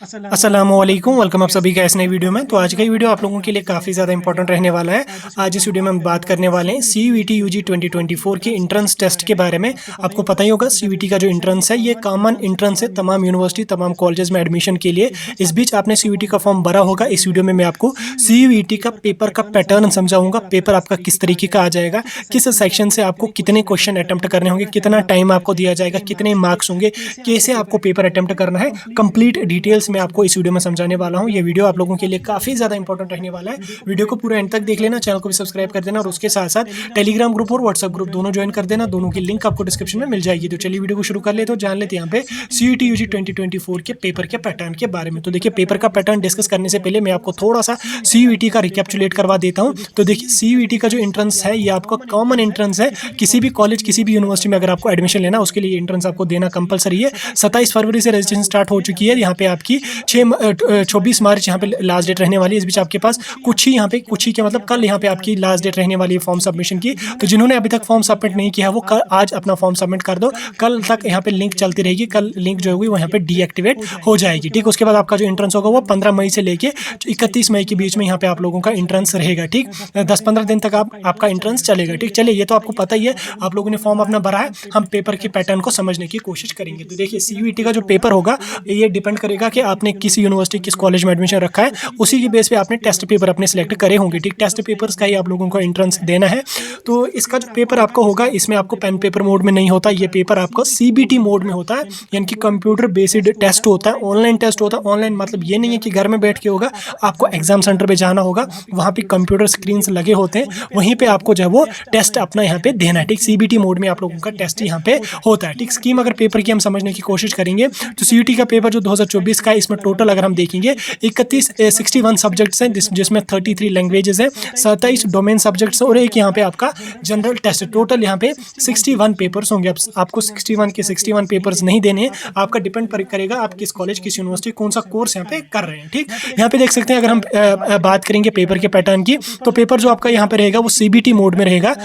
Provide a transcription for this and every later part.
अस्सलामुअलैकुम, वेलकम आप सभी का इस नई वीडियो में। तो आज का ये वीडियो आप लोगों के लिए काफ़ी ज़्यादा इंपॉर्टेंट रहने वाला है। आज इस वीडियो में हम बात करने वाले हैं CUET UG 2024 के इंट्रेंस टेस्ट के बारे में। आपको पता ही होगा CUET का जो इंट्रेंस है ये कॉमन इंट्रेंस है तमाम यूनिवर्सिटी तमाम कॉलेजेस में एडमिशन के लिए। इस बीच आपने CUET का फॉर्म भरा होगा। इस वीडियो में मैं आपको CUET का पेपर का पैटर्न समझाऊंगा। पेपर आपका किस तरीके का आ जाएगा, किस सेक्शन से आपको कितने क्वेश्चन अटेम्प्ट करने होंगे, कितना टाइम आपको दिया जाएगा, कितने मार्क्स होंगे, कैसे आपको पेपर अटेम्प्ट करना है, कंप्लीट डिटेल्स में आपको इस वीडियो में समझाने वाला हूं। ये वीडियो आप लोगों के लिए काफ़ी ज़्यादा इंपॉर्टेंट रहने वाला है। वीडियो को पूरा एंड तक देख लेना, चैनल को भी सब्सक्राइब कर देना और उसके साथ साथ टेलीग्राम ग्रुप और व्हाट्सएप ग्रुप दोनों ज्वाइन कर देना। दोनों की लिंक आपको डिस्क्रिप्शन में मिल जाएगी। तो चलिए वीडियो को शुरू कर लेते हो, जान लेते हैं यहाँ पे CUET UG 2024 के पेपर के पैटर्न के बारे में। तो देखिए, पेपर का पैटर्न डिस्कस करने से पहले मैं आपको थोड़ा सा CUET का रिकैप्चुलेट करवा देता हूँ। तो देखिए, CUET का जो एंट्रेंस है ये आपका कॉमन एंट्रेंस है। किसी भी कॉलेज किसी भी यूनिवर्सिटी में अगर आपको एडमिशन लेना उसके लिए एंट्रेंस आपको देना कंपलसरी है। 27 फरवरी से रजिस्ट्रेशन स्टार्ट हो चुकी है। यहाँ पे आपकी 24 मार्च यहाँ पे लास्ट डेट रहने वाली है। इस बीच आपके पास कुछ ही के मतलब कल यहाँ पे आपकी लास्ट डेट रहने वाली है फॉर्म सबमिशन की। तो जिन्होंने अभी तक फॉर्म सबमिट नहीं किया है वो कल आज अपना फॉर्म सबमिट कर दो। कल तक यहाँ पे लिंक चलती रहेगी। कल लिंक जो होगी वो यहाँ पे डीएक्टिवेट हो जाएगी। ठीक, उसके बाद आपका जो एंट्रेंस होगा वो 15 मई से लेके 31 मई के बीच में यहाँ पे आप लोगों का एंट्रेंस रहेगा। ठीक, 10-15 दिन तक आपका एंट्रेंस चलेगा। ठीक, चलिए ये तो आपको पता ही है, आप लोगों ने फॉर्म अपना भरा है। हम पेपर के पैटर्न को समझने की कोशिश करेंगे। तो देखिए, CUET का जो पेपर होगा ये डिपेंड करेगा कि आपने किस यूनिवर्सिटी किस कॉलेज में एडमिशन रखा है, उसी की बेस पे आपने टेस्ट पेपर अपने सिलेक्ट करे होंगे। ठीक, टेस्ट पेपर्स का ही आप लोगों को एंट्रेंस देना है। तो इसका जो पेपर आपका होगा इसमें आपको पेन पेपर मोड में नहीं होता, ये पेपर आपका CBT मोड में होता है, यानी कि कंप्यूटर बेस्ड टेस्ट होता है, ऑनलाइन टेस्ट होता है। ऑनलाइन मतलब ये नहीं है कि घर में बैठ के होगा, आपको एग्जाम सेंटर पे जाना होगा, वहाँ पे कंप्यूटर स्क्रीन लगे होते हैं, वहीं पे आपको जो है वो टेस्ट अपना यहाँ पे देना है। ठीक, CBT मोड में आप लोगों का टेस्ट यहाँ पे होता है। ठीक, स्कीम अगर पेपर की हम समझने की कोशिश करेंगे तो CUET का पेपर जो 2024 का है इसमें टोटल अगर हम देखेंगे 61 सब्जेक्ट्स हैं, जिसमें 33 लैंग्वेजेस हैं, 27 डोमेन सब्जेक्ट्स और एक यहाँ पे आपका जनरल टेस्ट। टोटल यहाँ पे 61 पेपर्स होंगे। अब आपको 61 के 61 पेपर्स नहीं देने हैं, आपका डिपेंड करेगा आप किस कॉलेज किस यूनिवर्सिटी कौन सा कोर्स यहाँ पे कर रहे हैं। ठीक, यहाँ पे देख सकते हैं अगर हम बात करेंगे पेपर के पैटर्न की, तो पेपर जो आपका यहाँ पे रहेगा वो CBT मोड में रहेगा।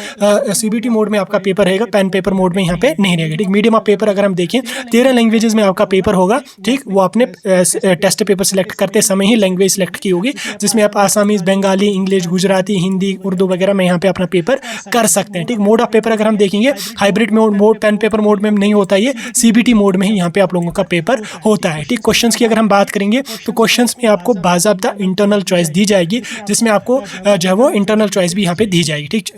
CBT मोड में आपका पेपर रहेगा, पेन पेपर मोड में यहाँ पे नहीं रहेगा। ठीक, मीडियम ऑफ पेपर अगर हम देखें 13 लैंग्वेजेस में आपका पेपर होगा। ठीक, वो आपने टेस्ट पेपर सिलेक्ट करते समय ही लैंग्वेज सिलेक्ट की होगी, जिसमें आप आसामीज, बंगाली, इंग्लिश, गुजराती, हिंदी, उर्दू वगैरह में यहाँ पे अपना पेपर कर सकते हैं। ठीक, मोड ऑफ पेपर अगर हम देखेंगे hybrid mode pen paper mode में नहीं होता, ये CBT मोड में ही यहाँ पे आप लोगों का पेपर होता है। ठीक, क्वेश्चंस की अगर हम बात करेंगे तो क्वेश्चंस में आपको बाज़ाब्ता इंटरनल चॉइस दी जाएगी, जिसमें आपको जो है वो इंटरनल चॉइस भी यहाँ पे दी जाएगी। ठीक,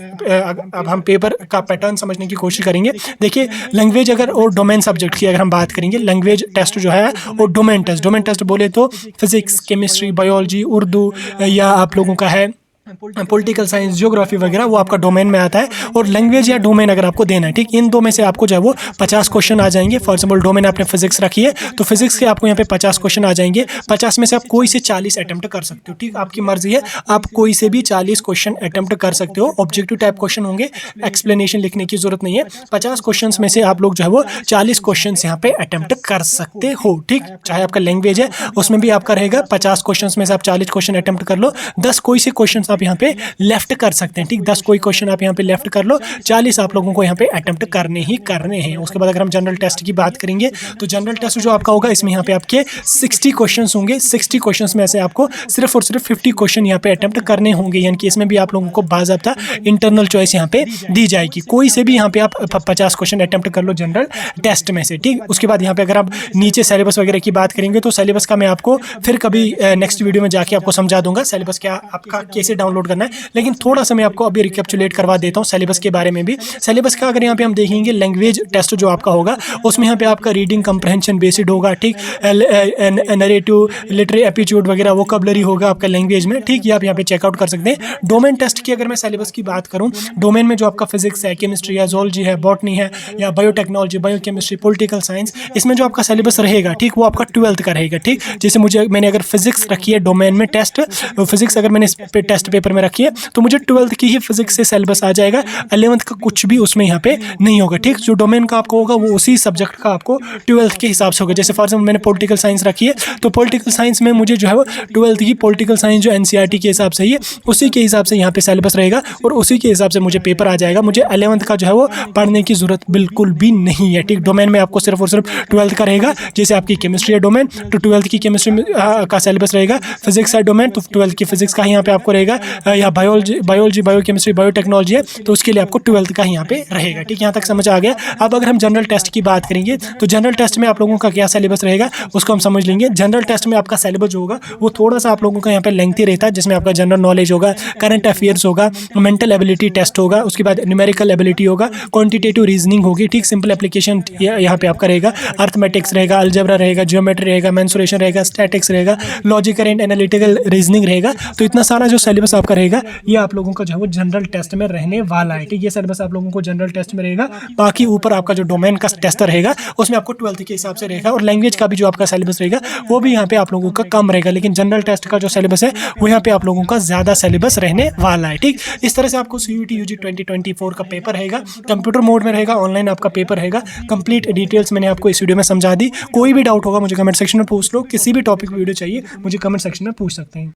अब हम पेपर का पैटर्न समझने की कोशिश करेंगे। देखिए, लैंग्वेज अगर और डोमेन सब्जेक्ट की अगर हम बात करेंगे, लैंग्वेज टेस्ट जो है और डोमेन टेस्ट बोले तो फिजिक्स, केमिस्ट्री, बायोलॉजी, उर्दू या आप लोगों का है पॉलिटिकल साइंस, ज्योग्राफी वगैरह, वो आपका डोमेन में आता है। और लैंग्वेज या डोमेन अगर आपको देना है, ठीक, इन दो में से आपको जो है वो 50 क्वेश्चन आ जाएंगे। फॉर एग्जाम्पल डोमेन आपने फिजिक्स रखी है तो फिजिक्स के आपको यहाँ पे 50 क्वेश्चन आ जाएंगे। 50 में से आप कोई से 40 अटेम्प्ट कर सकते हो। ठीक, आपकी मर्जी है, आप कोई से भी 40 क्वेश्चन अटेम्प्ट कर सकते हो। ऑब्जेक्टिव टाइप क्वेश्चन होंगे, एक्सप्लेनेशन लिखने की जरूरत नहीं है। 50 क्वेश्चन में से आप लोग जो है वो 40 क्वेश्चन यहाँ पे अटेम्प्ट कर सकते हो। ठीक, चाहे आपका लैंग्वेज है उसमें भी आपका रहेगा 50 क्वेश्चन में से आप 40 क्वेश्चन अटेम्प्ट कर लो। 10 कोई से क्वेश्चन आप यहाँ पे लेफ्ट कर सकते हैं। ठीक, 10 कोई क्वेश्चन आप यहाँ पे लेफ्ट कर लो, 40 आप लोगों को यहाँ पे अटेम्प्ट करने ही करने हैं। उसके बाद अगर हम जनरल टेस्ट की बात करेंगे तो जनरल टेस्ट जो आपका होगा इसमें यहाँ पे आपके 60 क्वेश्चंस होंगे। 60 क्वेश्चंस में से आपको सिर्फ और सिर्फ 50 क्वेश्चन यहाँ पे अटेम्प्ट करने होंगे, यानी कि इसमें भी आप लोगों को बाज़ाब्ता इंटरनल चॉइस यहाँ पे दी जाएगी। कोई से भी यहाँ पे आप 50 क्वेश्चन अटेम्प्ट कर लो जनरल टेस्ट में से। ठीक, उसके बाद यहाँ पे अगर आप नीचे सिलेबस वगैरह की बात करेंगे तो सिलेबस का मैं आपको फिर कभी नेक्स्ट वीडियो में जाके आपको समझा दूंगा सिलेबस क्या आपका कैसे डाउनलोड करना है। लेकिन थोड़ा सा मैं आपको अभी रिकैप्चुलेट करवा देता हूँ सिलेबस के बारे में भी। सिलेबस का अगर यहाँ पे हम देखेंगे, लैंग्वेज टेस्ट जो आपका होगा उसमें यहाँ पे आपका रीडिंग कंप्रहेंशन बेस्ड होगा। ठीक, नरेटिव, लिटरेरी एप्टीट्यूड वगैरह वोकैबुलरी होगा आपका लैंग्वेज में। ठीक, ये आप यहाँ पे चेकआउट कर सकते हैं। डोमेन टेस्ट की अगर मैं सिलेबस की बात करूँ, डोमेन में जो आपका फिजिक्स है, केमिस्ट्री है, जोलॉजी है, बॉटनी है या बायोटेक्नोलॉजी, बायोकेमिस्ट्री, पॉलिटिकल साइंस, इसमें जो आपका सिलेबस रहेगा, ठीक, वो आपका 12th का रहेगा। ठीक, जैसे मैंने अगर फिजिक्स रखी है डोमेन में टेस्ट, फिजिक्स अगर मैंने इस पे टेस्ट पेपर में रखी है, तो मुझे 12th की ही फिजिक्स से सिलेबस आ जाएगा, 11th का कुछ भी उसमें यहाँ पे नहीं होगा। ठीक, जो डोमेन का आपको होगा वो उसी सब्जेक्ट का आपको 12th के हिसाब से होगा। जैसे फॉर एग्जाम्पल मैंने पॉलिटिकल साइंस रखी है, तो पॉलिटिकल साइंस में मुझे जो है वो 12th की पॉलिटिकल साइंस जो एनसीईआरटी के हिसाब से ही है, उसी के हिसाब से यहाँ पे सिलेबस रहेगा और उसी के हिसाब से मुझे पेपर आ जाएगा। मुझे 11th का जो है वो पढ़ने की जरूरत बिल्कुल भी नहीं है। ठीक, डोमेन में आपको सिर्फ और सिर्फ 12th का रहेगा। जैसे आपकी केमिस्ट्री है डोमेन, तो 12th की केमिस्ट्री का सिलेबस रहेगा। फिजिक्स है डोमेन, तो 12th की फिजिक्स का यहाँ पे आपको रहेगा। या बायोलॉजी बायोकेमिस्ट्री बायोटेक्नोलॉजी है, तो उसके लिए आपको 12th का यहाँ पे रहेगा। ठीक, यहाँ तक समझ आ गया। अब अगर हम जनरल टेस्ट की बात करेंगे, तो जनरल टेस्ट में आप लोगों का क्या सिलेबस रहेगा उसको हम समझ लेंगे। जनरल टेस्ट में आपका सिलेबस जो होगा वो थोड़ा सा आप लोगों का यहाँ पे लेंथी रहता है, जिसमें आपका जनरल नॉलेज होगा, करंट अफेयर्स होगा, मेंटल एबिलिटी टेस्ट होगा, उसके बाद न्यूमेरिकल एबिलिटी होगा, क्वांटिटेटिव रीजनिंग होगी। ठीक, सिंपल एप्लीकेशन यहाँ पे आपका रहेगा, अर्थमेटिक्स रहेगा, अलजेब्रा रहेगा, ज्योमेट्री रहेगा, मेंसुरेशन रहेगा, स्टैटिक्स रहेगा, लॉजिकल एंड एनालिटिकल रीजनिंग रहेगा। तो इतना सारा जो सिलेबस आपका रहेगा ये आप लोगों का जो है वो जनरल टेस्ट में रहने वाला है। ठीक, ये सिलेबस आप लोगों को जनरल टेस्ट में रहेगा। बाकी ऊपर आपका जो डोमेन का टेस्ट रहेगा उसमें आपको 12th के हिसाब से रहेगा, और लैंग्वेज का भी जो आपका सिलेबस रहेगा वो भी यहाँ पे आप लोगों का कम रहेगा। लेकिन जनरल टेस्ट का जो सिलेबस है वो यहाँ पे आप लोगों का ज़्यादा सिलेबस रहने वाला है। ठीक, इस तरह से आपको CUET UG 2024 का पेपर रहेगा, कंप्यूटर मोड में रहेगा, ऑनलाइन आपका पेपर रहेगा। कंप्लीट डिटेल्स मैंने आपको इस वीडियो में समझा दी। कोई भी डाउट होगा मुझे कमेंट सेक्शन में पूछ लो, किसी भी टॉपिक वीडियो चाहिए मुझे कमेंट सेक्शन में पूछ सकते हैं।